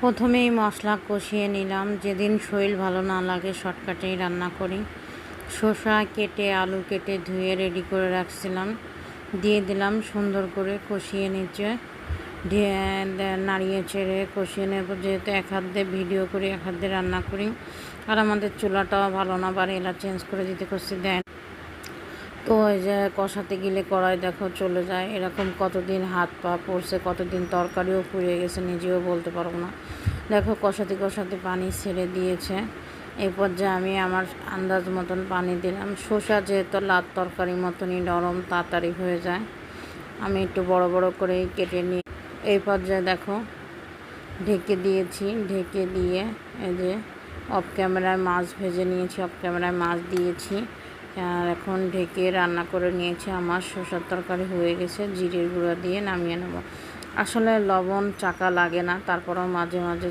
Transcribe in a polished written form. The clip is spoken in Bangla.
প্রথমেই মশলা কষিয়ে নিলাম। যেদিন শরীর ভালো না লাগে শর্টকাটেই রান্না করি। শসা কেটে আলু কেটে ধুয়ে রেডি করে রাখছিলাম, দিয়ে দিলাম। সুন্দর করে কষিয়ে নিচে নাড়িয়ে চেড়ে কষিয়ে নেব। যেহেতু এক হাত দিয়ে ভিডিও করি, এক হাত দিয়ে রান্না করি, আর আমাদের চুলাটাও ভালো না, বাড়িওয়ালা চেঞ্জ করে দিতে করছি দেন। তো ওই যে কষাতে গেলে কড়াই দেখো চলে যায়। এরকম কতদিন হাত পা পড়ছে, কতদিন তরকারিও পুড়ে গেছে, নিজেও বলতে পারবো না। দেখো কষাতে কষাতে পানি ছেড়ে দিয়েছে। এই পর্যায়ে আমি আমার আন্দাজ মতন পানি দিলাম। শসা যেহেতু লাত তরকারির মতনই নরম, তাড়াতাড়ি হয়ে যায়, আমি একটু বড় বড় করেই কেটে নিই। এই পর্যায়ে দেখো ঢেকে দিয়েছি। ঢেকে দিয়ে এই যে অফ ক্যামেরায় মাছ ভেজে নিয়েছি, অফ ক্যামেরায় মাছ দিয়েছি। আর এখন ঢেকে রান্না করে নিয়েছি। আমার শসার তরকারি হয়ে গেছে। জিরের গুঁড়া দিয়ে নামিয়ে নেব। আসলে লবণ চাকা লাগে না, তারপরেও মাঝে মাঝে